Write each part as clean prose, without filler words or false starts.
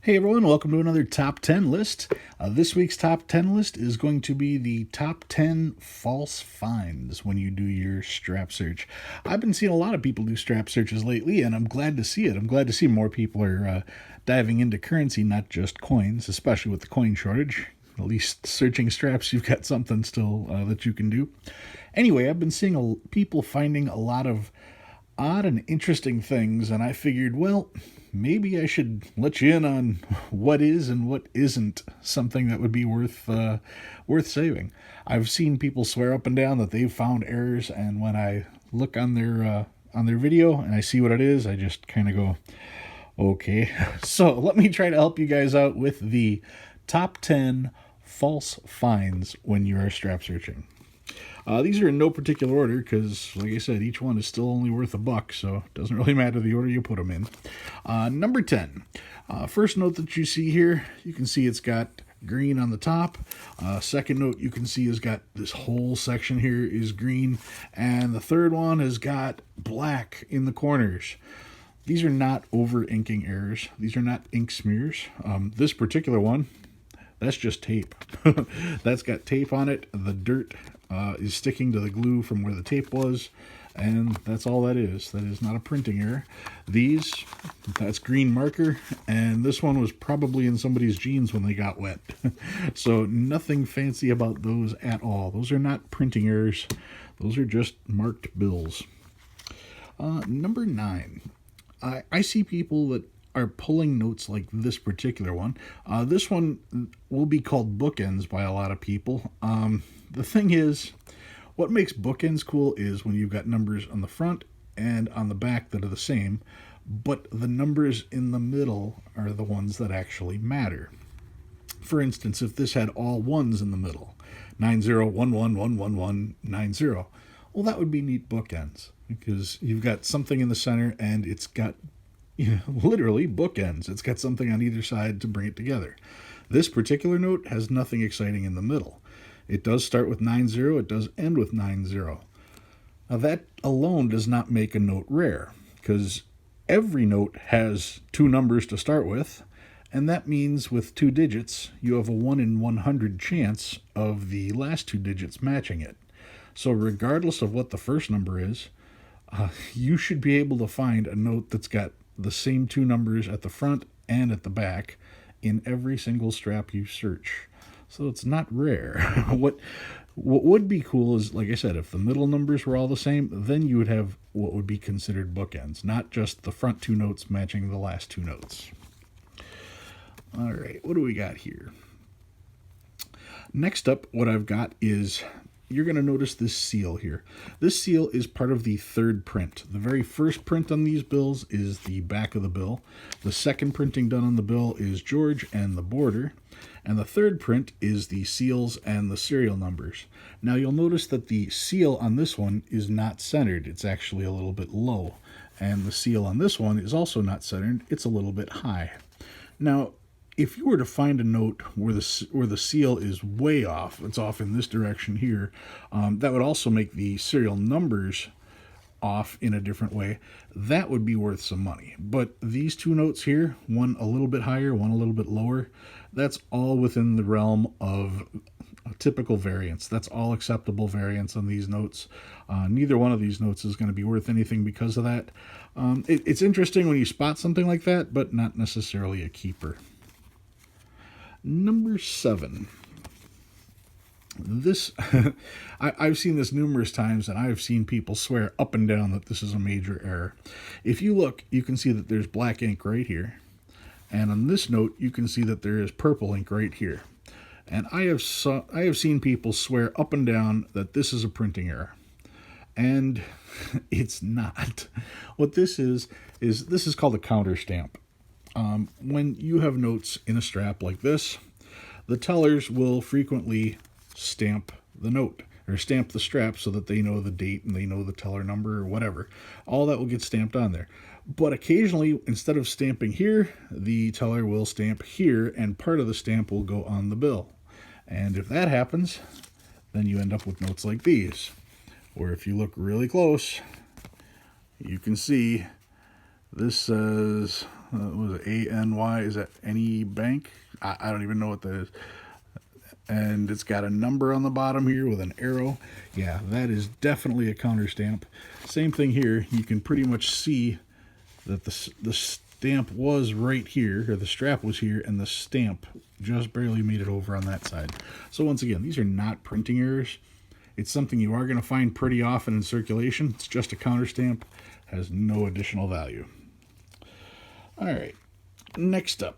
Hey everyone, welcome to another top 10 list. This week's top 10 list is going to be the top 10 false finds when you do your strap search. I've been seeing a lot of people do strap searches lately, and I'm glad to see it. I'm glad to see more people are diving into currency, not just coins, especially with the coin shortage. At least searching straps, you've got something still that you can do. Anyway, I've been seeing people finding a lot of odd and interesting things, and I figured, well, maybe I should let you in on what is and what isn't something that would be worth saving. I've seen people swear up and down that they've found errors, and when I look on their video and I see what it is, I just kind of go, okay. So let me try to help you guys out with the top 10 false finds when you are strap searching. These are in no particular order because, like I said, each one is still only worth $1, so it doesn't really matter the order you put them in. Number 10. First note that you see here, you can see it's got green on the top. Second note you can see has got this whole section here is green. And the third one has got black in the corners. These are not over-inking errors. These are not ink smears. This particular one, that's just tape. That's got tape on it. The dirt is sticking to the glue from where the tape was, and that's all that is. That is not a printing error. That's green marker, and this one was probably in somebody's jeans when they got wet. So nothing fancy about those at all. Those are not printing errors. Those are just marked bills. Number 9. I see people that are pulling notes like this particular one. This one will be called Bookends by a lot of people. The thing is, what makes Bookends cool is when you've got numbers on the front and on the back that are the same, but the numbers in the middle are the ones that actually matter. For instance, if this had all ones in the middle, 90111190, well, that would be neat bookends because you've got something in the center and it's got literally bookends. It's got something on either side to bring it together. This particular note has nothing exciting in the middle. It does start with 90, it does end with 90. Now that alone does not make a note rare, because every note has two numbers to start with, and that means with 2 digits, you have a 1 in 100 chance of the last 2 digits matching it. So regardless of what the first number is, you should be able to find a note that's got the same 2 numbers at the front and at the back in every single strap you search. So it's not rare. What would be cool is, like I said, if the middle numbers were all the same, then you would have what would be considered bookends, not just the front 2 notes matching the last 2 notes. All right, what do we got here? Next up, what I've got is, you're going to notice this seal here. This seal is part of the third print. The very first print on these bills is the back of the bill. The second printing done on the bill is George and the border. And the third print is the seals and the serial numbers. Now you'll notice that the seal on this one is not centered. It's actually a little bit low. And the seal on this one is also not centered. It's a little bit high. Now, if you were to find a note where the seal is way off, it's off in this direction here, that would also make the serial numbers off in a different way. That would be worth some money. But these 2 notes here, one a little bit higher, one a little bit lower, that's all within the realm of a typical variance. That's all acceptable variance on these notes. Neither one of these notes is going to be worth anything because of that. It's interesting when you spot something like that, but not necessarily a keeper. Number 7. This, I've seen this numerous times, and I've seen people swear up and down that this is a major error. If you look, you can see that there's black ink right here. And on this note, you can see that there is purple ink right here. And I have seen people swear up and down that this is a printing error. And it's not. What this is this is called a counter stamp. When you have notes in a strap like this, the tellers will frequently stamp the note or stamp the strap so that they know the date and they know the teller number or whatever. All that will get stamped on there. But occasionally, instead of stamping here, the teller will stamp here, and part of the stamp will go on the bill. And if that happens, then you end up with notes like these, where if you look really close, you can see This says, was it ANY? Is that any bank? I don't even know what that is. And it's got a number on the bottom here with an arrow. Yeah, that is definitely a counter stamp. Same thing here. You can pretty much see that the stamp was right here, or the strap was here, and the stamp just barely made it over on that side. So once again, these are not printing errors. It's something you are going to find pretty often in circulation. It's just a counter stamp, has no additional value. All right, next up,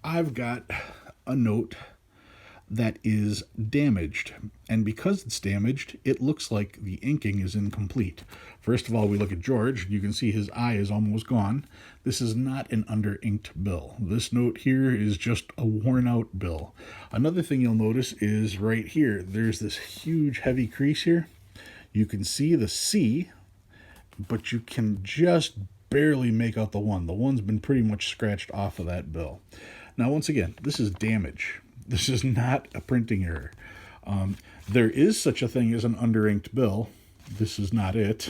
I've got a note that is damaged. And because it's damaged, it looks like the inking is incomplete. First of all, we look at George. You can see his eye is almost gone. This is not an under-inked bill. This note here is just a worn-out bill. Another thing you'll notice is right here, there's this huge heavy crease here. You can see the C, but you can just barely make out the one. The one's been pretty much scratched off of that bill. Now, once again, this is damage. This is not a printing error. There is such a thing as an under-inked bill. This is not it.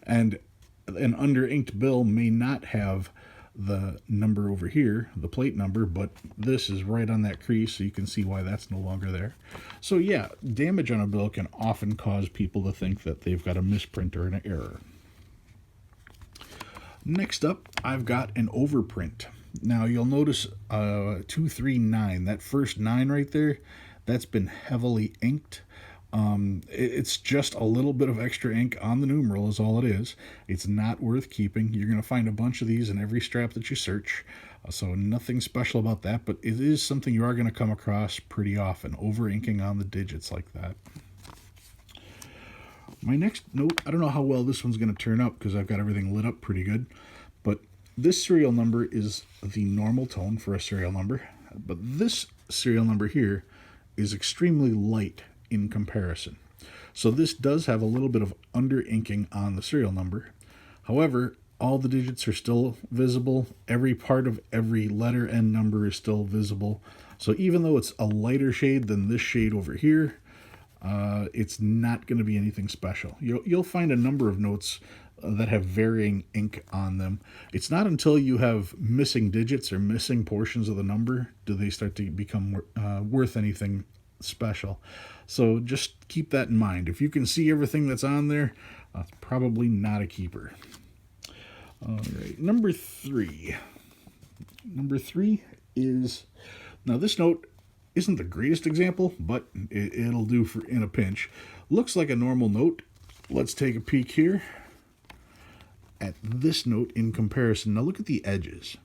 And an under-inked bill may not have the number over here, the plate number, but this is right on that crease, so you can see why that's no longer there. So yeah, damage on a bill can often cause people to think that they've got a misprint or an error. Next up, I've got an overprint. Now you'll notice 239, that first 9 right there, that's been heavily inked. It's just a little bit of extra ink on the numeral is all it is. It's not worth keeping. You're going to find a bunch of these in every strap that you search. So nothing special about that, but it is something you are going to come across pretty often, over inking on the digits like that. My next note, I don't know how well this one's going to turn up because I've got everything lit up pretty good, but this serial number is the normal tone for a serial number, but this serial number here is extremely light in comparison. So this does have a little bit of under inking on the serial number. However, all the digits are still visible. Every part of every letter and number is still visible. So even though it's a lighter shade than this shade over here, it's not going to be anything special. You'll find a number of notes that have varying ink on them. It's not until you have missing digits or missing portions of the number do they start to become worth anything special. So just keep that in mind. If you can see everything that's on there, it's probably not a keeper. All right, number 3. Number 3 is, now this note isn't the greatest example, but it'll do for in a pinch. Looks like a normal note. Let's take a peek here at this note in comparison. Now look at the edges.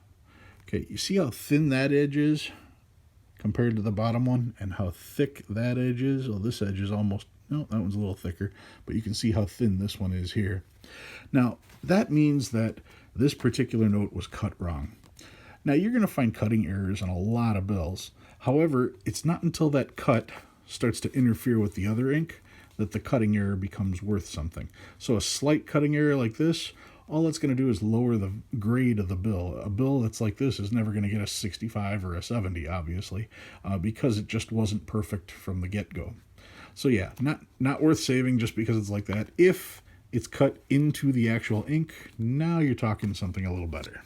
Okay, you see how thin that edge is compared to the bottom one, and how thick that edge is? Well, this edge is almost, no, that one's a little thicker, but you can see how thin this one is here. Now, that means that this particular note was cut wrong. Now, you're going to find cutting errors on a lot of bills. However, it's not until that cut starts to interfere with the other ink that the cutting error becomes worth something. So a slight cutting error like this, all it's going to do is lower the grade of the bill. A bill that's like this is never going to get a 65 or a 70, obviously, because it just wasn't perfect from the get-go. So yeah, not worth saving just because it's like that. If it's cut into the actual ink, now you're talking something a little better.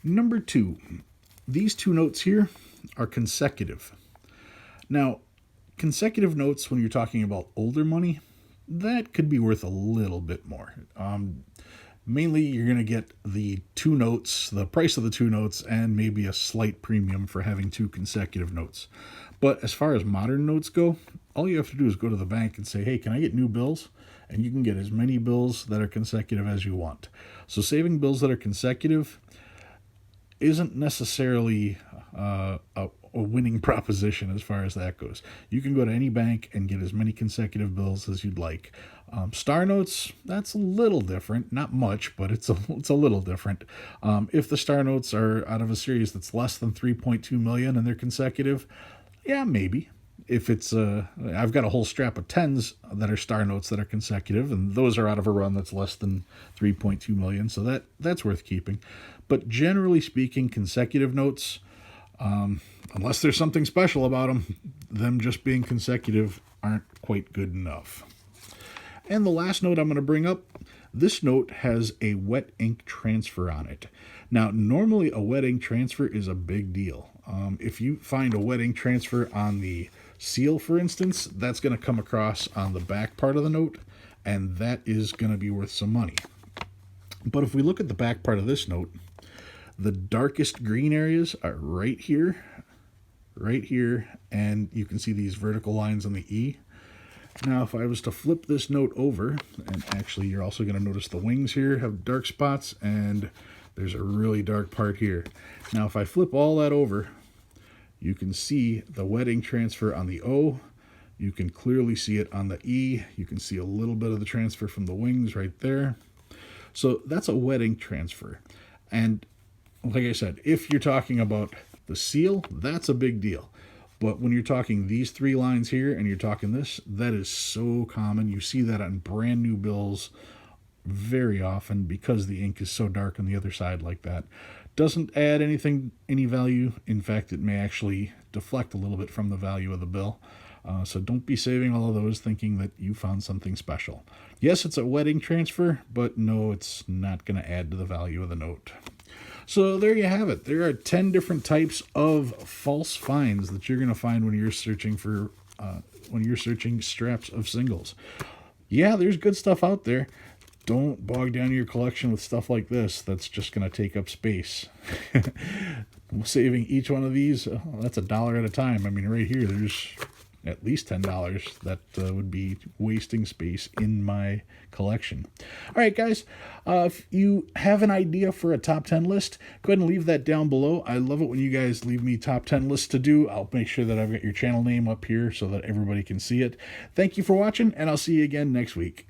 Number 2, these 2 notes here are consecutive. Now, consecutive notes, when you're talking about older money, that could be worth a little bit more. Mainly, you're going to get the 2 notes, the price of the 2 notes, and maybe a slight premium for having 2 consecutive notes. But as far as modern notes go, all you have to do is go to the bank and say, hey, can I get new bills? And you can get as many bills that are consecutive as you want. So saving bills that are consecutive isn't necessarily a winning proposition as far as that goes. You can go to any bank and get as many consecutive bills as you'd like. Star notes, that's a little different. Not much, but it's a little different. If the star notes are out of a series that's less than 3.2 million and they're consecutive, yeah, maybe. If it's I've got a whole strap of 10s that are star notes that are consecutive, and those are out of a run that's less than 3.2 million, so that's worth keeping. But generally speaking, consecutive notes, unless there's something special about them just being consecutive aren't quite good enough. And the last note I'm going to bring up, This note has a wet ink transfer on it. Now, normally a wet ink transfer is a big deal. If you find a wet ink transfer on the seal, for instance, that's going to come across on the back part of the note, and that is going to be worth some money. But if we look at the back part of this note, the darkest green areas are right here, and you can see these vertical lines on the E. Now, if I was to flip this note over, and actually you're also going to notice the wings here have dark spots, and there's a really dark part here. Now, if I flip all that over, you can see the wet ink transfer on the O. You can clearly see it on the E. You can see a little bit of the transfer from the wings right there. So that's a wet ink transfer. And like I said, if you're talking about the seal, that's a big deal. But when you're talking these three lines here and you're talking this, that is so common. You see that on brand new bills very often because the ink is so dark on the other side like that. Doesn't add any value. In fact, it may actually deflect a little bit from the value of the bill. So don't be saving all of those thinking that you found something special. Yes, it's a wet ink transfer, but no, it's not going to add to the value of the note. So there you have it. There are 10 different types of false finds that you're going to find when you're searching for straps of singles. Yeah, there's good stuff out there. Don't bog down your collection with stuff like this. That's just going to take up space. Saving each one of these, that's $1 at a time. I mean, right here, there's at least $10 that would be wasting space in my collection. All right, guys, if you have an idea for a top 10 list, go ahead and leave that down below. I love it when you guys leave me top 10 lists to do. I'll make sure that I've got your channel name up here so that everybody can see it. Thank you for watching, and I'll see you again next week.